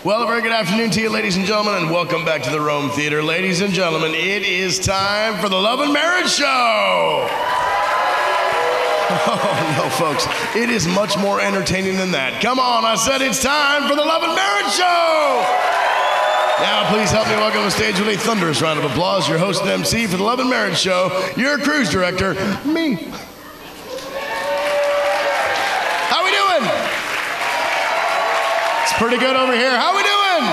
Well, a very good afternoon to you, ladies and gentlemen, and welcome back to the Rome Theater. Ladies and gentlemen, it is time for the Love and Marriage Show. Oh, no, folks, it is much more entertaining than that. Come on, I said it's time for the Love and Marriage Show. Now, please help me welcome to the stage with a thunderous round of applause, your host and MC for the Love and Marriage Show, your cruise director, me. How we doing? It's pretty good over here. How we doing?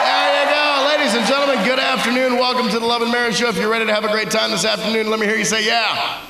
There you go. Ladies and gentlemen, good afternoon. Welcome to the Love and Marriage Show. If you're ready to have a great time this afternoon, let me hear you say yeah.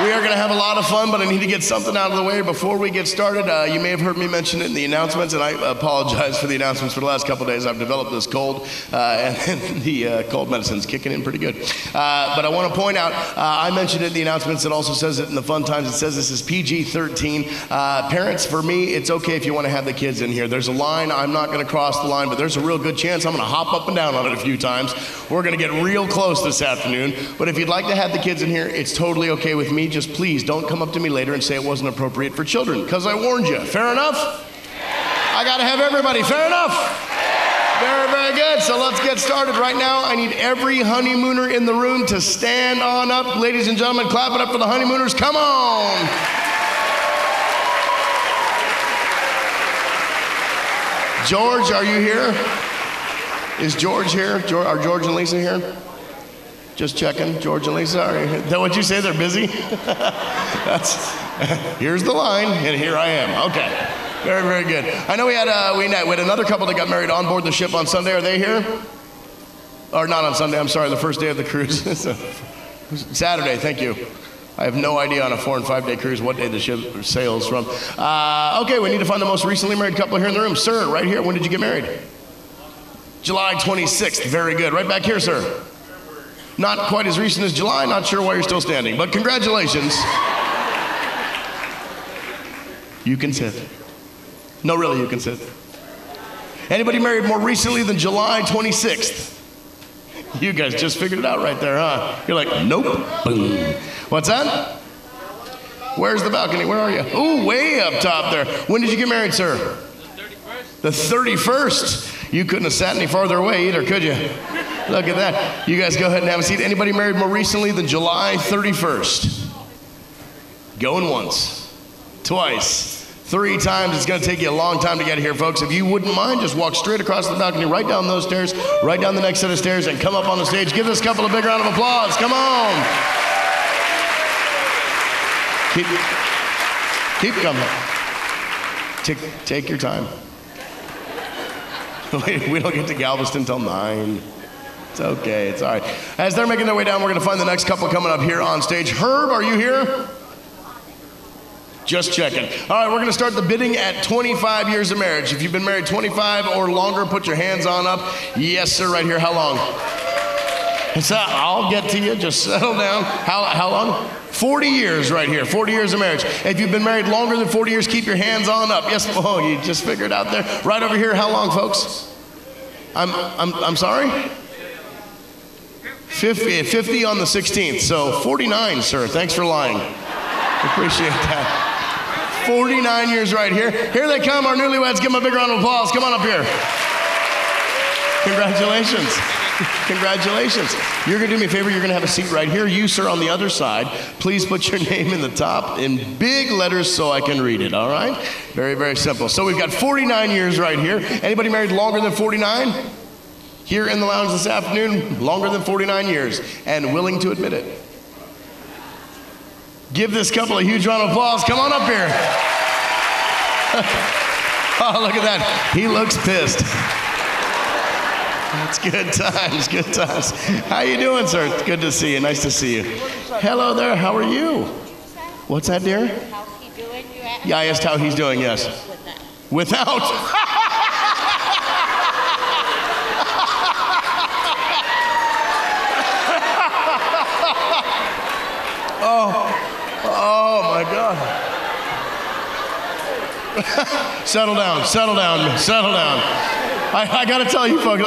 We are going to have a lot of fun, but I need to get something out of the way before we get started. You may have heard me mention it in the announcements, and I apologize for the announcements for the last couple of days. I've developed this cold, and the cold medicine's kicking in pretty good. But I want to point out, I mentioned it in the announcements. It also says it in the fun times. It says this is PG-13. Parents, for me, it's okay if you want to have the kids in here. There's a line. I'm not going to cross the line, but there's a real good chance I'm going to hop up and down on it a few times. We're going to get real close this afternoon. But if you'd like to have the kids in here, it's totally okay with me. Just please don't come up to me later and say it wasn't appropriate for children, because I warned you. Fair enough? I got to have everybody. Fair enough? Very, very good. So let's get started right now. I need every honeymooner in the room to stand on up. Ladies and gentlemen, clap it up for the honeymooners. Come on. George, are you here? Is George here? Are George and Lisa here? Just checking. George and Lisa, is that what you say? They're busy? Here's the line, and here I am. Okay. Very, very good. I know we had another couple that got married on board the ship on Sunday. Are they here? Or not on Sunday, I'm sorry, the first day of the cruise. Saturday, thank you. I have no idea on a 4- and 5-day cruise what day the ship sails from. Okay, we need to find the most recently married couple here in the room. Sir, right here, when did you get married? July 26th. Very good. Right back here, sir. Not quite as recent as July, not sure why you're still standing, but congratulations. You can sit. No, really, you can sit. Anybody married more recently than July 26th? You guys just figured it out right there, huh? You're like, nope. Boom. What's that? Where's the balcony? Where are you? Ooh, way up top there. When did you get married, sir? The 31st. You couldn't have sat any farther away either, could you? Look at that. You guys go ahead and have a seat. Anybody married more recently than July 31st? Going once, twice, 3 times. It's going to take you a long time to get here, folks. If you wouldn't mind, just walk straight across the balcony, right down those stairs, right down the next set of stairs, and come up on the stage. Give this couple a big round of applause. Come on. Keep coming. Take your time. We don't get to Galveston till 9. It's okay, it's all right. As they're making their way down, we're going to find the next couple coming up here on stage. Herb, are you here? Just checking. All right, we're going to start the bidding at 25 years of marriage. If you've been married 25 or longer, put your hands on up. Yes, sir, right here. How long? I'll get to you. Just settle down. How long? 40 years right here. 40 years of marriage. If you've been married longer than 40 years, keep your hands on up. Yes, oh, you just figured it out there. Right over here. How long, folks? I'm sorry? 50 on the 16th, so 49, sir. Thanks for lying. Appreciate that. 49 years right here. Here they come, our newlyweds. Give them a big round of applause. Come on up here. Congratulations. Congratulations. You're going to do me a favor. You're going to have a seat right here. You, sir, on the other side. Please put your name in the top in big letters so I can read it, all right? Very, very simple. So we've got 49 years right here. Anybody married longer than 49? Here in the lounge this afternoon, longer than 49 years, and willing to admit it. Give this couple a huge round of applause. Come on up here. Oh, look at that. He looks pissed. It's good times, good times. How you doing, sir? It's good to see you. Nice to see you. Hello there. How are you? What's that, dear? How's he doing? You asked? Yeah, I asked how he's doing, yes. Without. Oh my God. Settle down. I got to tell you, folks,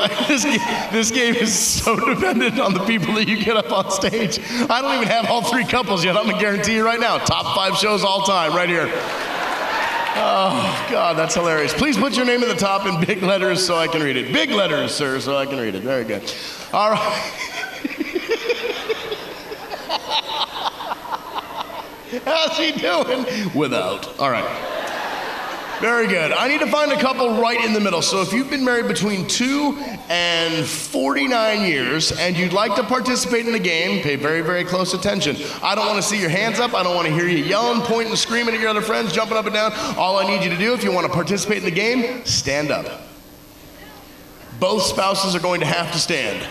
this game is so dependent on the people that you get up on stage. I don't even have all 3 couples yet. I'm going to guarantee you right now, top 5 shows all time right here. Oh, God, that's hilarious. Please put your name at the top in big letters so I can read it. Big letters, sir, so I can read it. Very good. All right. How's he doing? Without. All right. Very good. I need to find a couple right in the middle. So if you've been married between 2 and 49 years and you'd like to participate in the game, pay very, very close attention. I don't want to see your hands up. I don't want to hear you yelling, pointing, screaming at your other friends, jumping up and down. All I need you to do, if you want to participate in the game, stand up. Both spouses are going to have to stand.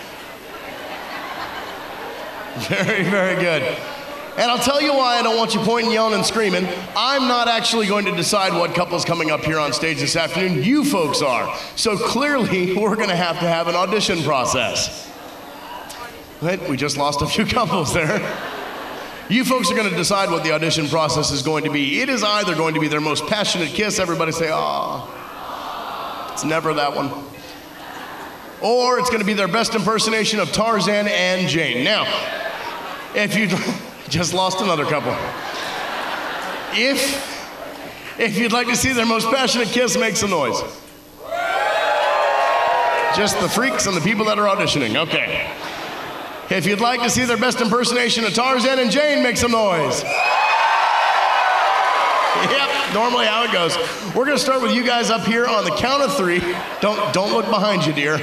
Very, very good. And I'll tell you why I don't want you pointing, yelling, and screaming. I'm not actually going to decide what couple's coming up here on stage this afternoon. You folks are. So clearly, we're going to have an audition process. Right? We just lost a few couples there. You folks are going to decide what the audition process is going to be. It is either going to be their most passionate kiss. Everybody say, "Aw." It's never that one. Or it's going to be their best impersonation of Tarzan and Jane. Now, if you just lost another couple. If you'd like to see their most passionate kiss, make some noise. Just the freaks and the people that are auditioning. Okay. If you'd like to see their best impersonation of Tarzan and Jane, make some noise. Yep, normally how it goes. We're going to start with you guys up here on the count of 3. Don't look behind you, dear.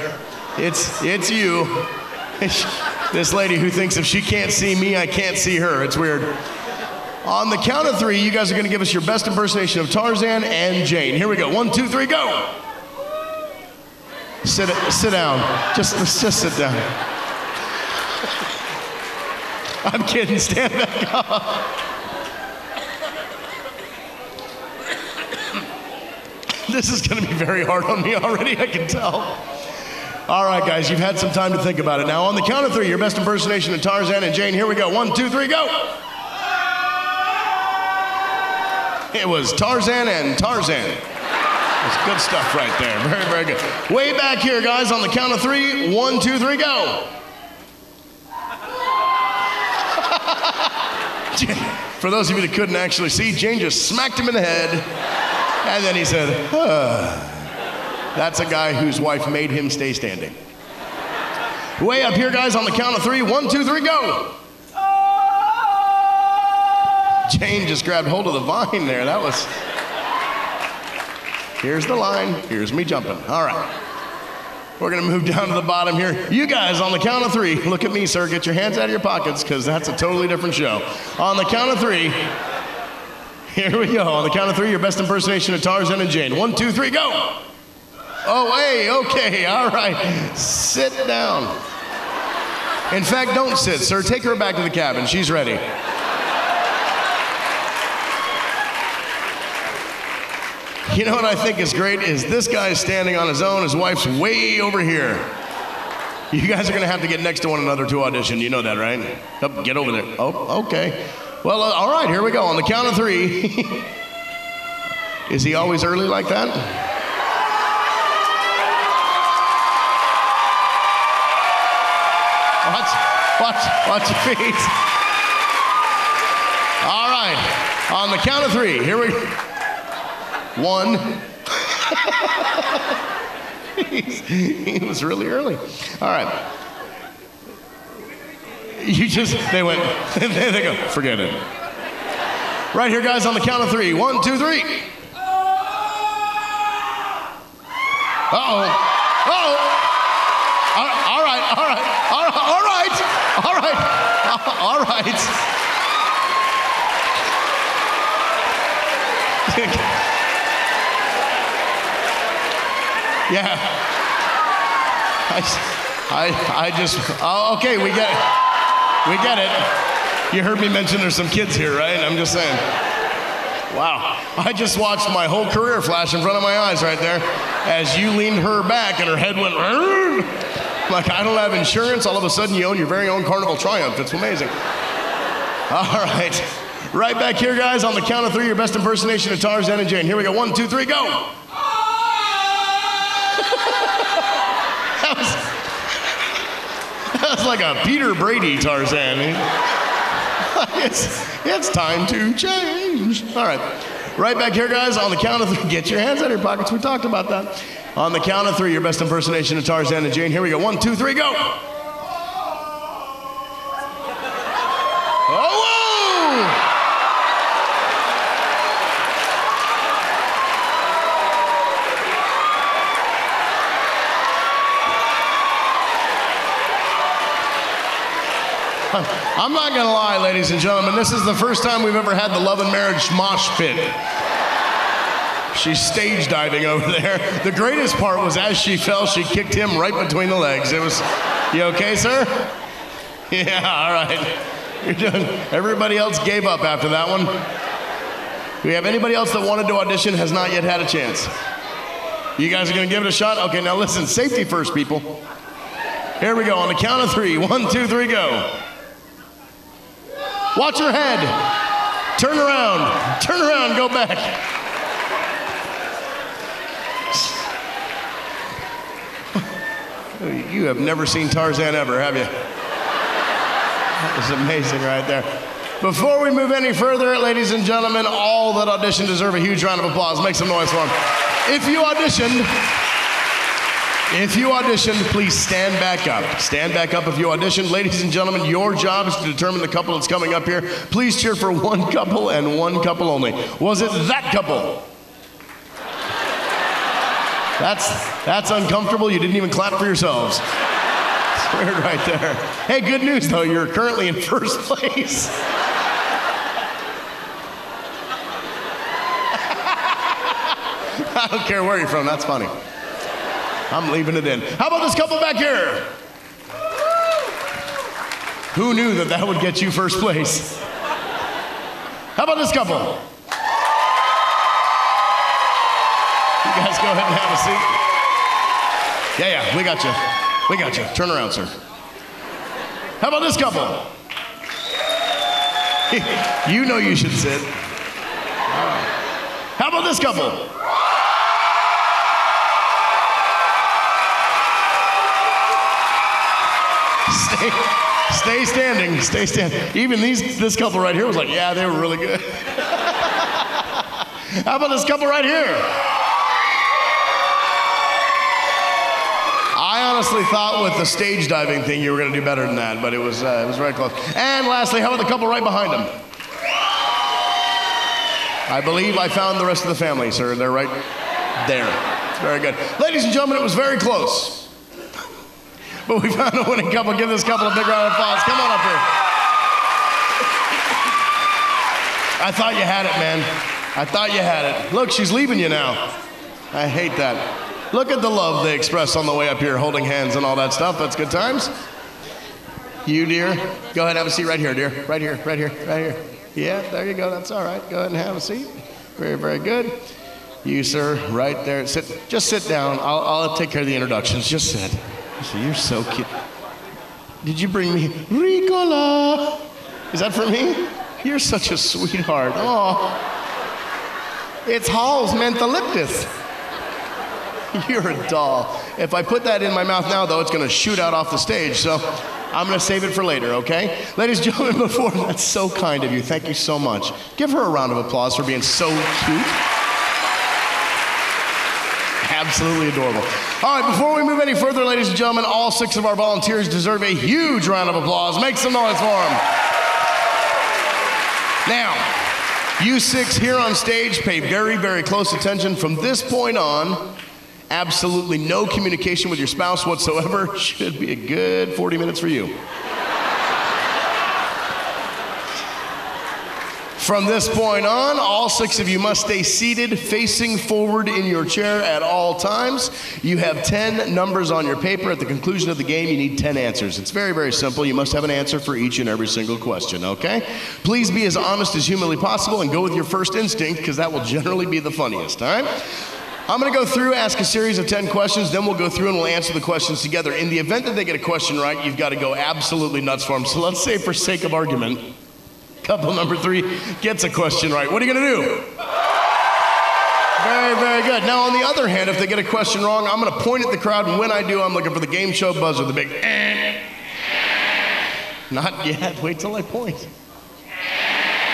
It's you. This lady who thinks if she can't see me, I can't see her. It's weird. On the count of 3, you guys are going to give us your best impersonation of Tarzan and Jane. Here we go. 1, 2, 3, go. Sit down. Just sit down. I'm kidding. Stand back up. This is going to be very hard on me already, I can tell. All right, guys, you've had some time to think about it. Now, on the count of 3, your best impersonation of Tarzan and Jane. Here we go. 1, 2, 3, go. It was Tarzan and Tarzan. That's good stuff right there. Very, very good. Way back here, guys, on the count of 3. 1, 2, 3, go. For those of you that couldn't actually see, Jane just smacked him in the head. And then he said, That's a guy whose wife made him stay standing. Way up here, guys, on the count of 3. 1, 2, 3, go. Jane just grabbed hold of the vine there. That was... Here's the line. Here's me jumping. All right. We're going to move down to the bottom here. You guys, on the count of 3, look at me, sir. Get your hands out of your pockets, because that's a totally different show. On the count of 3... Here we go. On the count of 3, your best impersonation of Tarzan and Jane. 1, 2, 3, go. Oh, hey, okay, all right. Sit down. In fact, don't sit, sir. Take her back to the cabin. She's ready. You know what I think is great is this guy's standing on his own. His wife's way over here. You guys are going to have to get next to one another to audition. You know that, right? Oh, get over there. Oh, okay. Well, all right, here we go. On the count of 3. Is he always early like that? Watch your feet. All right. On the count of 3. Here we go. 1. He was really early. All right. They went, there they go, forget it. Right here, guys, on the count of 3. 1, 2, 3. Uh-oh. Uh-oh. All right. Yeah. I just, okay, we get it. You heard me mention there's some kids here, right? I'm just saying. Wow. I just watched my whole career flash in front of my eyes right there as you leaned her back and her head went, like I don't have insurance. All of a sudden you own your very own Carnival Triumph. It's amazing. All right. Right back here, guys, on the count of 3, your best impersonation of Tarzan and Jane. Here we go. 1, 2, 3, go. That's like a Peter Brady Tarzan. It's time to change. All right. Right back here, guys, on the count of 3. Get your hands out of your pockets. We talked about that. On the count of 3, your best impersonation of Tarzan and Jane. Here we go. 1, 2, 3, go. Oh, whoa! I'm not going to lie, ladies and gentlemen. This is the first time we've ever had the love and marriage mosh pit. She's stage diving over there. The greatest part was as she fell, she kicked him right between the legs. It was, you okay, sir? Yeah, all right. You're doing, everybody else gave up after that one. Do we have anybody else that wanted to audition, has not yet had a chance? You guys are going to give it a shot? Okay, now listen, safety first, people. Here we go, on the count of 3. 1, 2, 3, go. Watch your head. Turn around, go back. You have never seen Tarzan ever, have you? That was amazing right there. Before we move any further, ladies and gentlemen, all that auditioned deserve a huge round of applause. Make some noise for them. If you auditioned, please stand back up. Stand back up if you auditioned. Ladies and gentlemen, your job is to determine the couple that's coming up here. Please cheer for one couple and one couple only. Was it that couple? That's uncomfortable. You didn't even clap for yourselves. It's weird right there. Hey, good news though, you're currently in first place. I don't care where you're from, that's funny. I'm leaving it in. How about this couple back here? Who knew that that would get you first place? How about this couple? You guys go ahead and have a seat. Yeah, we got you. We got you. Turn around, sir. How about this couple? You know you should sit. How about this couple? Stay standing, stay standing. Even this couple right here was like, yeah, they were really good. How about this couple right here? I honestly thought with the stage diving thing you were going to do better than that, but it was very close. And lastly, how about the couple right behind them? I believe I found the rest of the family, sir. They're right there. It's very good. Ladies and gentlemen, it was very close. But we found a winning couple. Give this couple a big round of applause. Come on up here. I thought you had it, man. I thought you had it. Look, she's leaving you now. I hate that. Look at the love they express on the way up here, holding hands and all that stuff. That's good times. You, dear, go ahead and have a seat right here, dear. Right here, right here, right here. Yeah, there you go. That's all right. Go ahead and have a seat. Very, very good. You, sir, right there. Just sit down. I'll take care of the introductions. Just sit. You're so cute. Did you bring me Ricola? Is that for me? You're such a sweetheart. Oh, it's Hall's mentholyptus. You're a doll. If I put that in my mouth now, though, it's going to shoot out off the stage. So I'm going to save it for later, okay? Ladies and gentlemen, before that's so kind of you. Thank you so much. Give her a round of applause for being so cute. Absolutely adorable. All right, before we move any further, ladies and gentlemen, all 6 of our volunteers deserve a huge round of applause. Make some noise for them. Now, you 6 here on stage, pay very, very close attention. From this point on, absolutely no communication with your spouse whatsoever. Should be a good 40 minutes for you. From this point on, all 6 of you must stay seated, facing forward in your chair at all times. You have 10 numbers on your paper. At the conclusion of the game, you need 10 answers. It's very, very simple. You must have an answer for each and every single question, okay? Please be as honest as humanly possible and go with your first instinct, because that will generally be the funniest, all right? I'm going to go through, ask a series of 10 questions, then we'll go through and we'll answer the questions together. In the event that they get a question right, you've got to go absolutely nuts for them. So let's say, for sake of argument, couple number 3 gets a question right. What are you going to do? Very, very good. Now, on the other hand, if they get a question wrong, I'm going to point at the crowd, and when I do, I'm looking for the game show buzzer, the big Not yet. Wait till I point.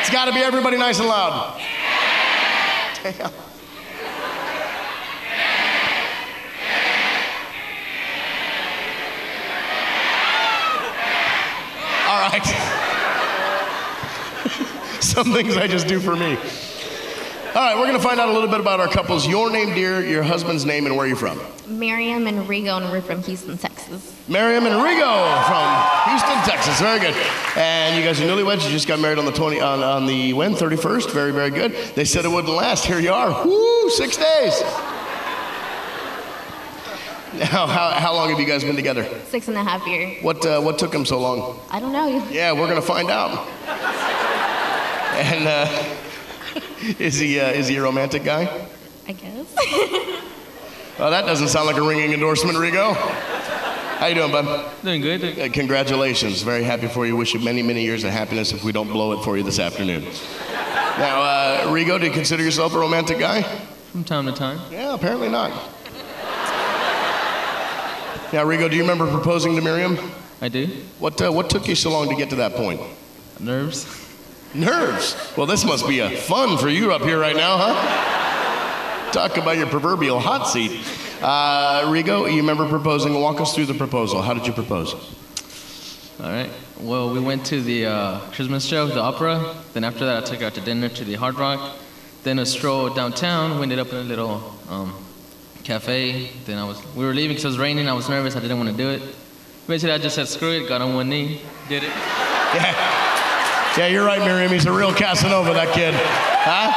It's got to be everybody nice and loud. Okay. All right. Some things I just do for me. All right, we're going to find out a little bit about our couples. Your name, dear, your husband's name, and where are you from? Miriam and Rigo, and we're from Houston, Texas. Miriam and Rigo from Houston, Texas. Very good. And you guys are newlyweds. You just got married on the 31st. Very, very good. They said it wouldn't last. Here you are. Woo, 6 days. Now, how long have you guys been together? 6.5 years. What took them so long? I don't know. Yeah, we're going to find out. And is he a romantic guy? I guess. Well, that doesn't sound like a ringing endorsement, Rigo. How you doing, bud? Doing good. Congratulations. Very happy for you. Wish you many, many years of happiness if we don't blow it for you this afternoon. Now, Rigo, do you consider yourself a romantic guy? From time to time. Yeah, apparently not. Now, Rigo, do you remember proposing to Miriam? I do. What took you so long to get to that point? Nerves. Nerves? Well, this must be fun for you up here right now, huh? Talk about your proverbial hot seat. Rigo, you remember proposing. Walk us through the proposal. How did you propose? All right. Well, we went to the Christmas show, the opera. Then after that, I took her out to dinner to the Hard Rock. Then a stroll downtown. We ended up in a little cafe. Then we were leaving because it was raining. I was nervous. I didn't want to do it. Eventually, I just said, screw it. Got on one knee. Did it. Yeah, you're right, Miriam. He's a real Casanova, that kid. Huh?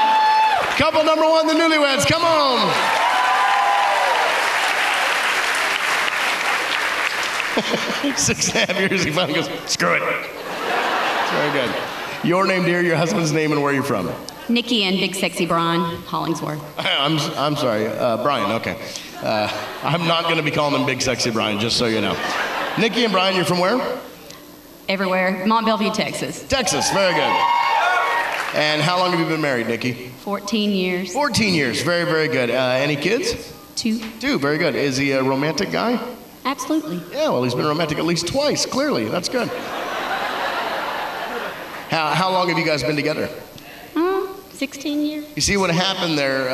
Couple number one, the Newlyweds. Come on. 6.5 years, he finally goes, screw it. It's very good. Your name, dear, your husband's name, and where are you from? Nikki and Big Sexy Brian, Hollingsworth. I'm sorry, Brian, okay. I'm not going to be calling him Big Sexy Brian, just so you know. Nikki and Brian, you're from where? Everywhere. Mont Belvieu, Texas. Texas, very good. And how long have you been married, Nikki? 14 years. 14 years, very, very good. Any kids? 2. 2, very good. Is he a romantic guy? Absolutely. Yeah, well, he's been romantic at least twice, clearly. That's good. How long have you guys been together? 16 years. You see, what happened there,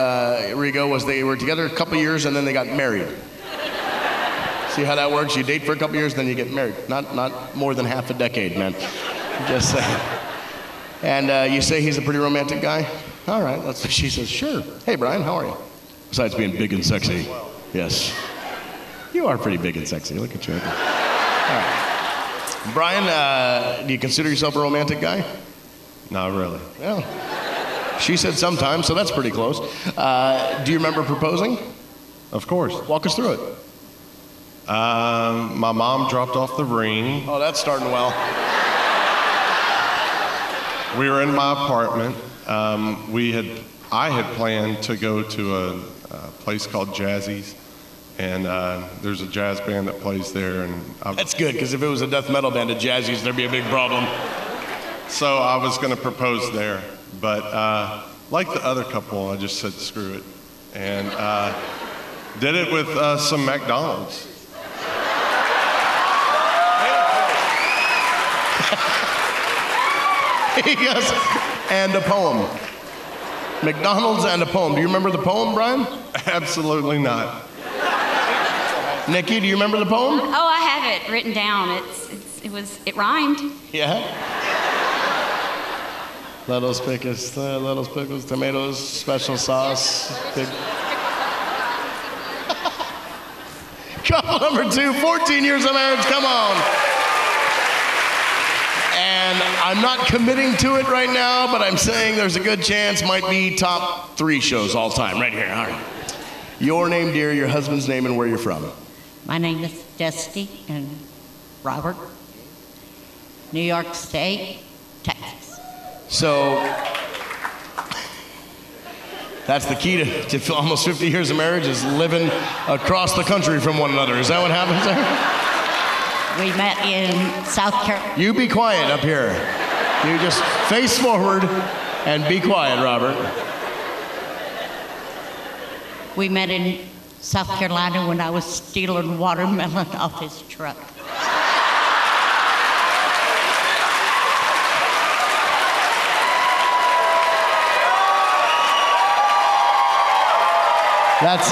Rigo, was they were together a couple years and then they got married. See how that works? You date for a couple years, then you get married. Not more than half a decade, man. Just saying. And you say he's a pretty romantic guy? All right, she says, sure. Hey, Brian, how are you? Besides being big and sexy. Yes. You are pretty big and sexy. Look at you. All right. Brian, do you consider yourself a romantic guy? Not really. Well, she said sometimes, so that's pretty close. Do you remember proposing? Of course. Walk us through it. My mom dropped off the ring. Oh, that's starting well. We were in my apartment. I had planned to go to a place called Jazzy's, and there's a jazz band that plays there. And that's good, because if it was a death metal band at Jazzy's, there'd be a big problem. So I was going to propose there, but like the other couple, I just said screw it, and did it with some McDonald's. He goes, and a poem. McDonald's and a poem. Do you remember the poem, Brian? Absolutely not. Nikki, do you remember the poem? Oh, I have it written down. It rhymed. Yeah. Lettuce, pickles, tomatoes, special sauce. Big. Couple number 2, 14 years of marriage. Come on. And I'm not committing to it right now, but I'm saying there's a good chance might be top 3 shows all time right here. All right. Your name, dear, your husband's name, and where you're from. My name is Dusty and Robert. New York State, Texas. So that's the key to almost 50 years of marriage, is living across the country from one another. Is that what happens there? We met in South Carolina. You be quiet up here. You just face forward and be quiet, Robert. We met in South Carolina when I was stealing watermelon off his truck. That's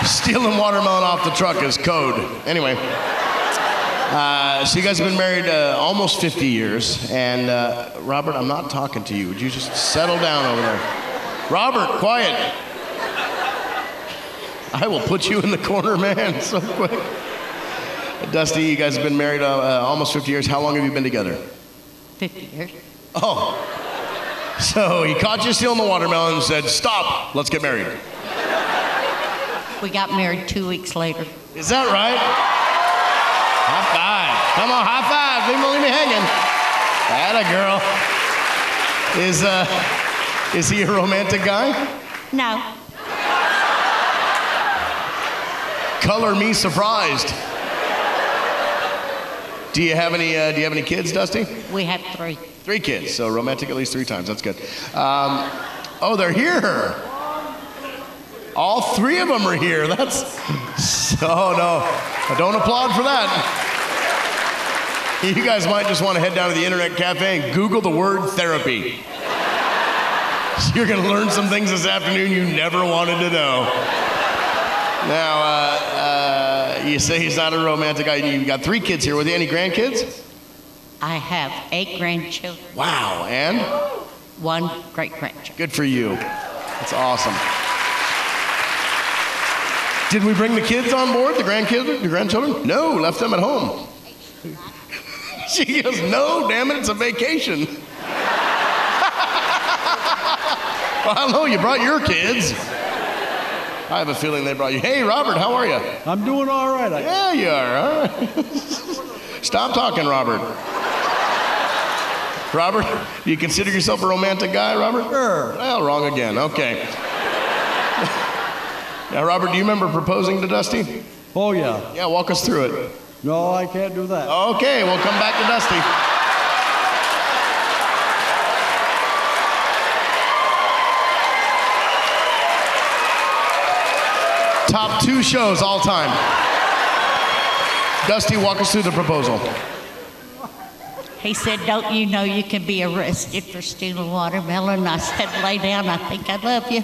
stealing watermelon off the truck is code. Anyway, so you guys have been married almost 50 years. And Robert, I'm not talking to you. Would you just settle down over there? Robert, quiet. I will put you in the corner, man, so quick. Dusty, you guys have been married almost 50 years. How long have you been together? 50 years. Oh. So he caught you stealing the watermelon and said, stop, let's get married. We got married 2 weeks later. Is that right? High five. Come on, high five. Leave me hanging. Atta girl. Is he a romantic guy? No. Color me surprised. Do you have any kids, Dusty? We have 3. 3 kids, so romantic at least 3 times. That's good. Oh, they're here. All 3 of them are here. Oh no, don't applaud for that. You guys might just want to head down to the internet cafe and Google the word therapy. You're going to learn some things this afternoon you never wanted to know. Now, you say he's not a romantic guy. You got 3 kids here with you. Any grandkids? I have 8 grandchildren. Wow, and? 1 great-grandchild. Good for you. That's awesome. Did we bring the kids on board, the grandchildren? No, left them at home. She goes, no, damn it, it's a vacation. Well, I don't know, you brought your kids. I have a feeling they brought you. Hey, Robert, how are you? I'm doing all right. Yeah, you are. All right. Stop talking, Robert. Robert, do you consider yourself a romantic guy, Robert? Sure. Well, wrong again. Okay. Now, Robert, do you remember proposing to Dusty? Oh, yeah. Yeah, walk us through it. No, I can't do that. Okay, we'll come back to Dusty. Top 2 shows all time. Dusty, walk us through the proposal. He said, don't you know you can be arrested for stealing watermelon? I said, lay down, I think I love you.